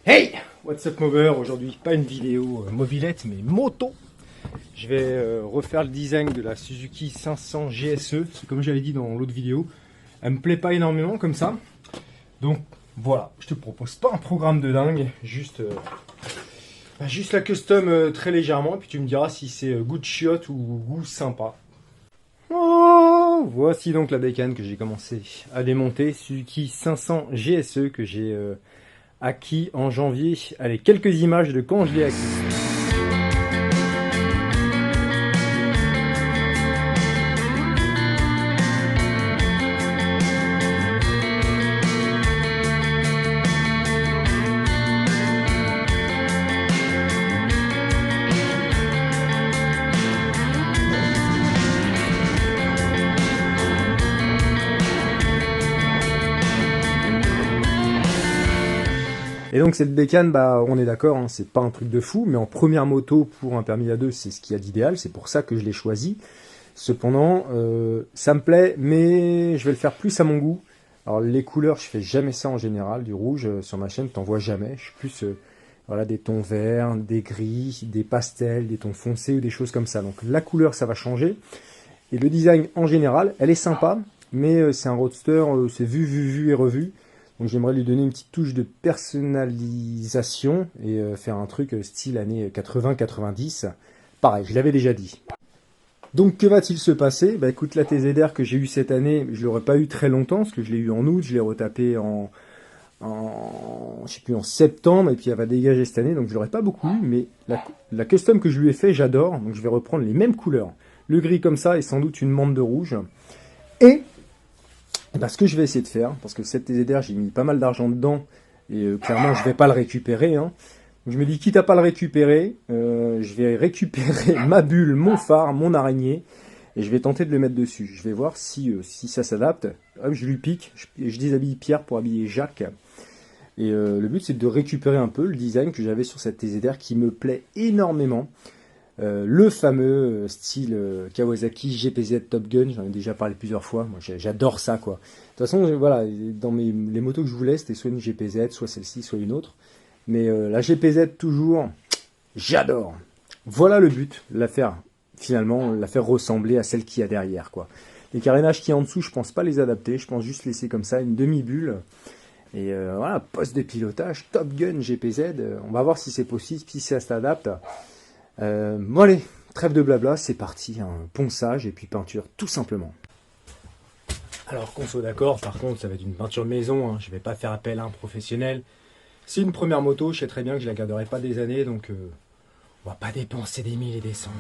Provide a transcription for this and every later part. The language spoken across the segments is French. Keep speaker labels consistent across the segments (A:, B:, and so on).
A: Hey! What's up mover? Aujourd'hui pas une vidéo mobilette mais moto. Je vais refaire le design de la Suzuki 500 GSE. Comme j'avais dit dans l'autre vidéo, elle me plaît pas énormément comme ça. Donc voilà, je te propose pas un programme de dingue, juste la custom très légèrement. Et puis tu me diras si c'est goût de chiotte ou goût sympa. Oh, voici donc la bécane que j'ai commencé à démonter. Suzuki 500 GSE que j'ai acquis en janvier. Allez, quelques images de quand je l'ai acquis. Et donc cette bécane, bah, on est d'accord, hein, c'est pas un truc de fou, mais en première moto pour un permis A2, c'est ce qu'il y a d'idéal, c'est pour ça que je l'ai choisi. Cependant, ça me plaît, mais je vais le faire plus à mon goût. Alors les couleurs, je fais jamais ça en général, du rouge sur ma chaîne, t'en vois jamais. Je suis plus voilà, des tons verts, des gris, des pastels, des tons foncés ou des choses comme ça. Donc la couleur, ça va changer. Et le design en général, elle est sympa, mais c'est un roadster, c'est vu et revu. Donc j'aimerais lui donner une petite touche de personnalisation et faire un truc style années 80-90. Pareil, je l'avais déjà dit. Donc que va-t-il se passer? Bah écoute, la TZR que j'ai eue cette année, je l'aurais pas eu très longtemps, parce que je l'ai eu en août, je l'ai retapé je sais plus, en septembre, et puis elle va dégager cette année, donc je l'aurais pas beaucoup eu, mais la custom que je lui ai fait, j'adore, donc je vais reprendre les mêmes couleurs. Le gris comme ça, et sans doute une mante de rouge. Et bah, ce que je vais essayer de faire, parce que cette TZR, j'ai mis pas mal d'argent dedans, et clairement, je vais pas le récupérer. Hein. Donc, je me dis, quitte à pas le récupérer, je vais récupérer ma bulle, mon phare, mon araignée, et je vais tenter de le mettre dessus. Je vais voir si ça s'adapte. Hop, je lui pique, je déshabille Pierre pour habiller Jacques. Et le but, c'est de récupérer un peu le design que j'avais sur cette TZR qui me plaît énormément. Le fameux style Kawasaki GPZ Top Gun, j'en ai déjà parlé plusieurs fois, moi j'adore ça quoi. De toute façon, voilà, dans les motos que je voulais, c'était soit une GPZ, soit celle-ci, soit une autre. Mais la GPZ toujours, j'adore. Voilà le but, finalement, la faire ressembler à celle qu'il y a derrière quoi. Les carénages qui est en dessous, je pense pas les adapter, je pense juste laisser comme ça une demi-bulle. Et voilà, poste de pilotage, Top Gun GPZ, on va voir si c'est possible, si ça s'adapte. Bon allez, trêve de blabla, c'est parti, un ponçage et puis peinture tout simplement. Alors qu'on soit d'accord, par contre ça va être une peinture maison, hein. Je vais pas faire appel à un professionnel. C'est une première moto, je sais très bien que je la garderai pas des années, donc on va pas dépenser des mille et des cents.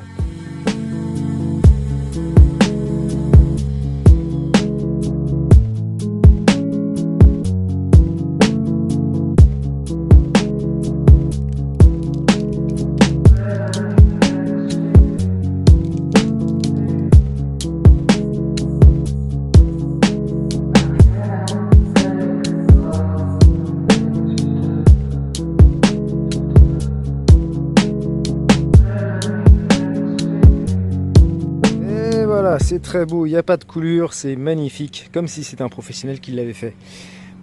A: C'est très beau, il n'y a pas de coulure, c'est magnifique, comme si c'était un professionnel qui l'avait fait.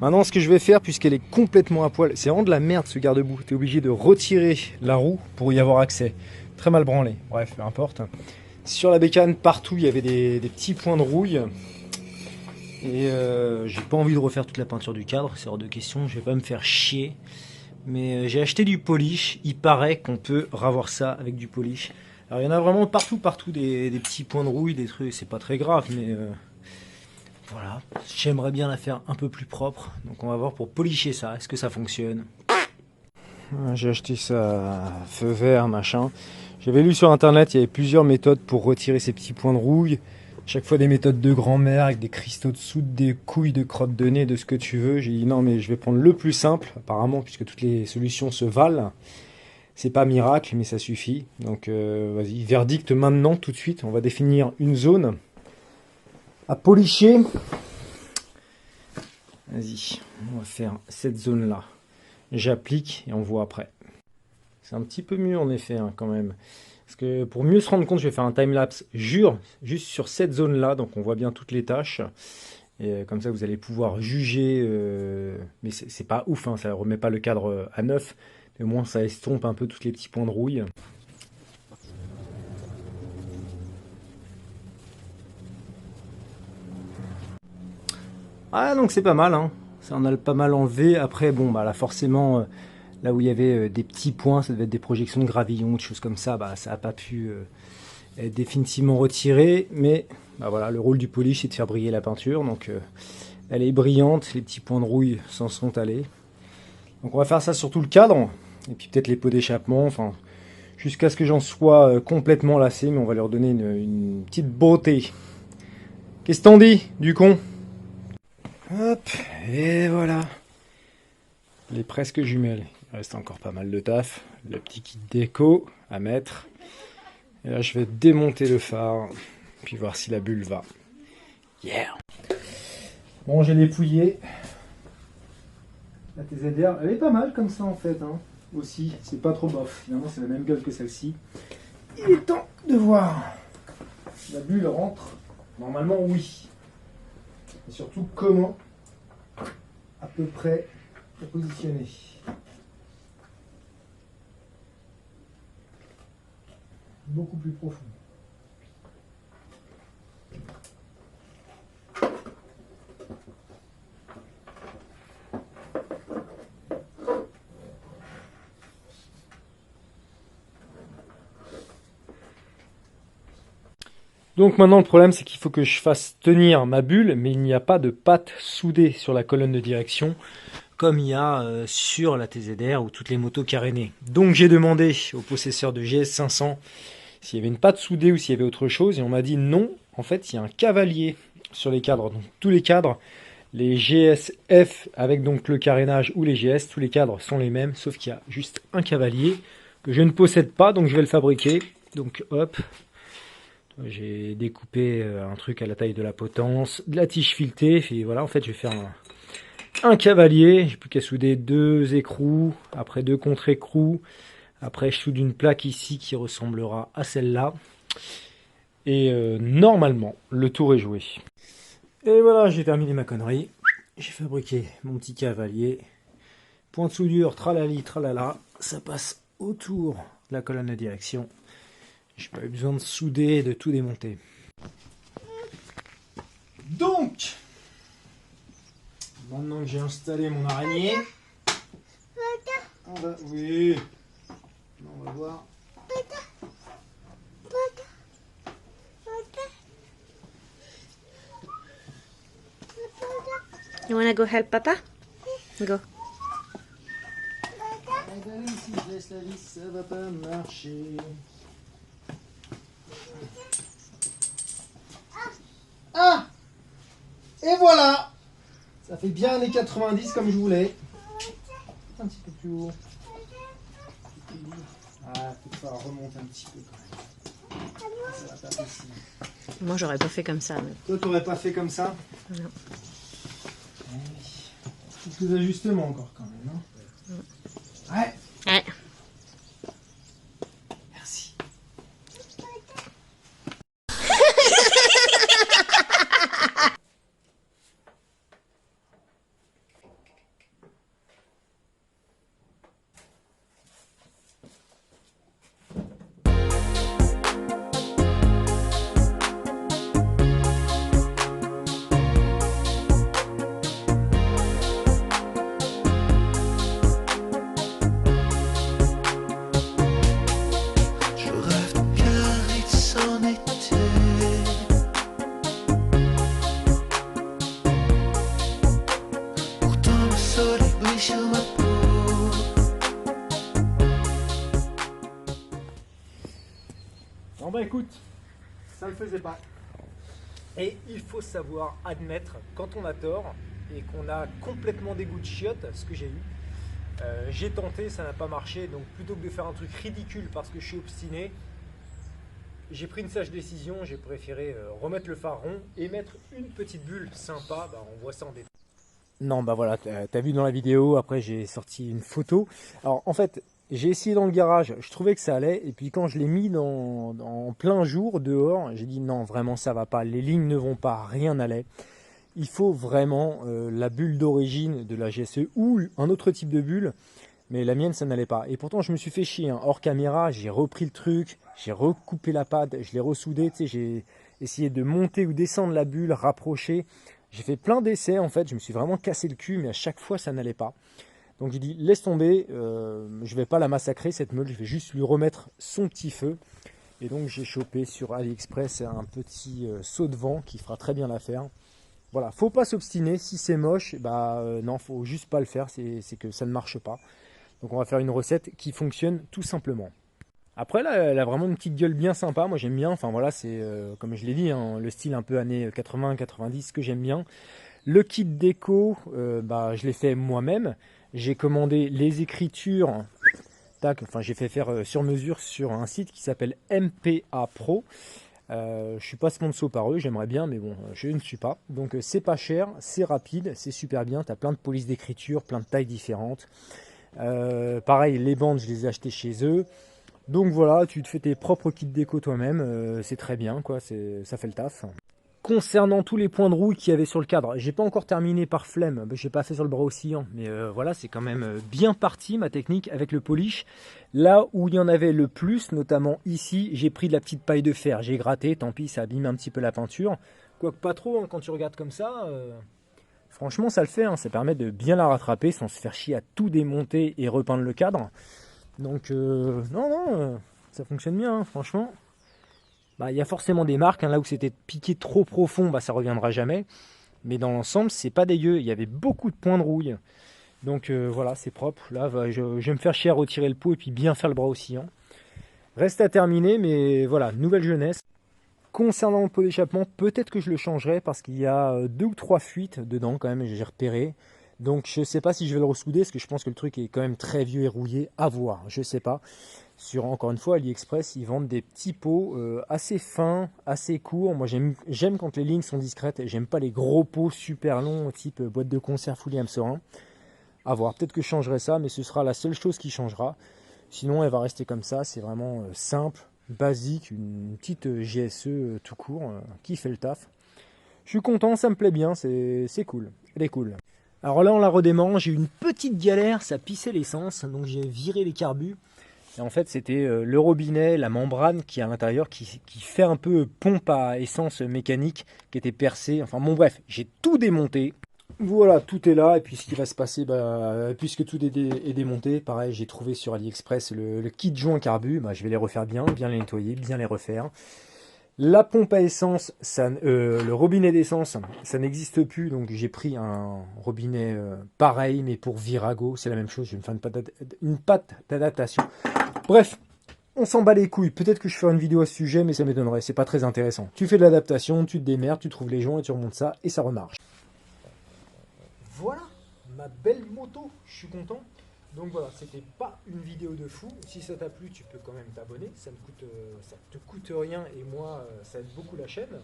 A: Maintenant, ce que je vais faire, puisqu'elle est complètement à poil, c'est vraiment de la merde ce garde-boue. Tu es obligé de retirer la roue pour y avoir accès. Très mal branlé, bref, peu importe. Sur la bécane, partout, il y avait des petits points de rouille. Et j'ai pas envie de refaire toute la peinture du cadre, c'est hors de question, je vais pas me faire chier. Mais j'ai acheté du polish, il paraît qu'on peut ravoir ça avec du polish. Alors il y en a vraiment partout des petits points de rouille, des trucs, c'est pas très grave, mais voilà. J'aimerais bien la faire un peu plus propre, donc on va voir pour polisher ça, est-ce que ça fonctionne? J'ai acheté ça à feu vert, machin. J'avais lu sur internet, il y avait plusieurs méthodes pour retirer ces petits points de rouille. Chaque fois des méthodes de grand-mère avec des cristaux de soude, des couilles de crotte de nez, de ce que tu veux. J'ai dit non mais je vais prendre le plus simple, apparemment, puisque toutes les solutions se valent. C'est pas miracle, mais ça suffit. Donc vas-y, verdict maintenant, tout de suite. On va définir une zone à polisher. Vas-y, on va faire cette zone-là. J'applique et on voit après. C'est un petit peu mieux en effet, hein, quand même. Parce que pour mieux se rendre compte, je vais faire un timelapse juste sur cette zone-là. Donc on voit bien toutes les tâches. Et comme ça, vous allez pouvoir juger. Mais c'est pas ouf, hein, ça ne remet pas le cadre à neuf. Mais au moins, ça estompe un peu tous les petits points de rouille. Ah, donc c'est pas mal, hein. Ça en a pas mal enlevé. Après, bon, bah là, forcément, là où il y avait des petits points, ça devait être des projections de gravillon, des choses comme ça, bah ça n'a pas pu être définitivement retiré. Mais bah voilà, le rôle du polish, c'est de faire briller la peinture. Donc, elle est brillante, les petits points de rouille s'en sont allés. Donc, on va faire ça sur tout le cadre. Et puis peut-être les pots d'échappement, enfin, jusqu'à ce que j'en sois complètement lassé. Mais on va leur donner une petite beauté. Qu'est-ce que t'en dis, du con? Hop, et voilà. Les presque jumelles. Il reste encore pas mal de taf. Le petit kit déco à mettre. Et là, je vais démonter le phare. Puis voir si la bulle va. Yeah! Bon, j'ai dépouillé. La TZR, elle est pas mal comme ça en fait. Hein. Aussi, c'est pas trop bof. Finalement, c'est la même gueule que celle-ci. Il est temps de voir. La bulle rentre. Normalement, oui. Et surtout, comment à peu près la positionner. Beaucoup plus profond. Donc maintenant le problème c'est qu'il faut que je fasse tenir ma bulle, mais il n'y a pas de patte soudée sur la colonne de direction comme il y a sur la TZR ou toutes les motos carénées. Donc j'ai demandé au possesseur de GS500 s'il y avait une patte soudée ou s'il y avait autre chose, et on m'a dit non, en fait il y a un cavalier sur les cadres. Donc tous les cadres, les GSF avec donc le carénage ou les GS, tous les cadres sont les mêmes, sauf qu'il y a juste un cavalier que je ne possède pas, donc je vais le fabriquer. Donc hop, j'ai découpé un truc à la taille de la potence, de la tige filetée, et voilà, en fait je vais faire un cavalier, j'ai plus qu'à souder 2 écrous, après 2 contre-écrous, après je soude une plaque ici qui ressemblera à celle-là, et normalement le tour est joué. Et voilà, j'ai terminé ma connerie, j'ai fabriqué mon petit cavalier, point de soudure, tralali, tralala, ça passe autour de la colonne de direction. J'ai pas eu besoin de souder et de tout démonter. Donc, maintenant que j'ai installé mon araignée, on va, oui, on va voir.
B: You wanna go help Papa? Go.
A: Eh ben oui, si je laisse la vis, ça va pas marcher. Ah! Et voilà! Ça fait bien les 90 comme je voulais. Un petit peu plus haut. Ah, faut falloir remonter un petit peu quand même. Ça va pas possible.
B: Moi, j'aurais pas fait comme ça. Mais...
A: Toi, t'aurais pas fait comme ça?
B: Non.
A: Eh oui. Quelques ajustements encore quand même. Hein. Ouais.
B: Ouais.
A: Merci. Bon bah écoute, ça le faisait pas. Et il faut savoir admettre quand on a tort et qu'on a complètement des goûts de chiottes, ce que j'ai eu. J'ai tenté, ça n'a pas marché, donc plutôt que de faire un truc ridicule parce que je suis obstiné, j'ai pris une sage décision, j'ai préféré remettre le phare rond et mettre une petite bulle sympa, bah, on voit ça en détail. Non bah voilà, t'as vu dans la vidéo, après j'ai sorti une photo. Alors en fait, j'ai essayé dans le garage, je trouvais que ça allait, et puis quand je l'ai mis en plein jour dehors, j'ai dit non, vraiment ça va pas, les lignes ne vont pas, rien n'allait. il faut vraiment la bulle d'origine de la GSE ou un autre type de bulle, mais la mienne ça n'allait pas. Et pourtant je me suis fait chier, hein. Hors caméra, j'ai repris le truc, j'ai recoupé la pâte, je l'ai ressoudé, tu sais, j'ai essayé de monter ou descendre la bulle, rapprocher. J'ai fait plein d'essais en fait, je me suis vraiment cassé le cul, mais à chaque fois ça n'allait pas. Donc j'ai dit laisse tomber, je vais pas la massacrer cette meule, je vais juste lui remettre son petit feu. Et donc j'ai chopé sur AliExpress un petit saut de vent qui fera très bien l'affaire. Voilà, faut pas s'obstiner, si c'est moche, bah non, faut juste pas le faire, c'est que ça ne marche pas. Donc on va faire une recette qui fonctionne tout simplement. Après là, elle a vraiment une petite gueule bien sympa, moi j'aime bien, enfin voilà, c'est comme je l'ai dit, hein, le style un peu années 80-90 que j'aime bien. Le kit déco, bah, je l'ai fait moi-même, j'ai commandé les écritures, tac, enfin j'ai fait faire sur mesure sur un site qui s'appelle MPA Pro. Je suis pas sponsor par eux, j'aimerais bien, mais bon, je ne suis pas. Donc c'est pas cher, c'est rapide, c'est super bien. Tu as plein de polices d'écriture, plein de tailles différentes. Pareil, les bandes, je les ai achetées chez eux. Donc voilà, tu te fais tes propres kits déco toi-même, c'est très bien, quoi, ça fait le taf. Concernant tous les points de rouille qu'il y avait sur le cadre, j'ai pas encore terminé par flemme, j'ai pas fait sur le bras oscillant, mais voilà, c'est quand même bien parti ma technique avec le polish. Là où il y en avait le plus, notamment ici, j'ai pris de la petite paille de fer, j'ai gratté, tant pis, ça abîme un petit peu la peinture. Quoique pas trop, hein, quand tu regardes comme ça, franchement ça le fait, hein, ça permet de bien la rattraper sans se faire chier à tout démonter et repeindre le cadre. Donc non, ça fonctionne bien, hein, franchement. Bah, il y a forcément des marques, hein, là où c'était piqué trop profond, bah, ça reviendra jamais. Mais dans l'ensemble, c'est pas dégueu. Il y avait beaucoup de points de rouille. Donc voilà, c'est propre. Là, je vais me faire chier à retirer le pot et puis bien faire le bras oscillant. Reste à terminer, mais voilà, nouvelle jeunesse. Concernant le pot d'échappement, peut-être que je le changerai parce qu'il y a 2 ou 3 fuites dedans quand même, j'ai repéré. Donc je sais pas si je vais le ressouder parce que je pense que le truc est quand même très vieux et rouillé. À voir, je sais pas. Sur, encore une fois, AliExpress, ils vendent des petits pots assez fins, assez courts. Moi, j'aime quand les lignes sont discrètes. J'aime pas les gros pots super longs, type boîte de conserve William Sorin. À voir, peut-être que je changerai ça, mais ce sera la seule chose qui changera. Sinon, elle va rester comme ça. C'est vraiment simple, basique, une petite GSE tout court qui fait le taf. Je suis content, ça me plaît bien, c'est cool. Elle est cool. Alors là, on la redémarre. J'ai eu une petite galère, ça pissait l'essence, donc j'ai viré les carbus. Et en fait, c'était le robinet, la membrane qui est à l'intérieur, qui fait un peu pompe à essence mécanique, qui était percée. Enfin bon, bref, j'ai tout démonté. Voilà, tout est là. Et puis ce qui va se passer, bah, puisque tout est démonté, pareil, j'ai trouvé sur AliExpress le kit joint carbu. Bah, je vais les refaire bien les nettoyer, bien les refaire. La pompe à essence, le robinet d'essence, ça n'existe plus. Donc j'ai pris un robinet pareil, mais pour Virago, c'est la même chose. Je vais me faire une pâte d'adaptation. Bref, on s'en bat les couilles. Peut-être que je ferai une vidéo à ce sujet, mais ça m'étonnerait. C'est pas très intéressant. Tu fais de l'adaptation, tu te démerdes, tu trouves les joints et tu remontes ça et ça remarche. Voilà, ma belle moto. Je suis content. Donc voilà, c'était pas une vidéo de fou. Si ça t'a plu, tu peux quand même t'abonner. Ça te coûte rien et moi, ça aide beaucoup la chaîne.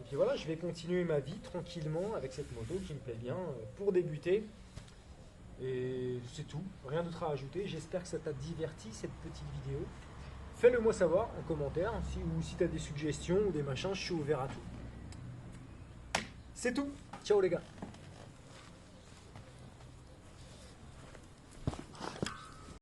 A: Et puis voilà, je vais continuer ma vie tranquillement avec cette moto qui me plaît bien pour débuter. Et c'est tout, rien d'autre à ajouter. J'espère que ça t'a diverti cette petite vidéo. Fais-le moi savoir en commentaire ou si tu as des suggestions ou des machins, je suis ouvert à tout. C'est tout, ciao les gars.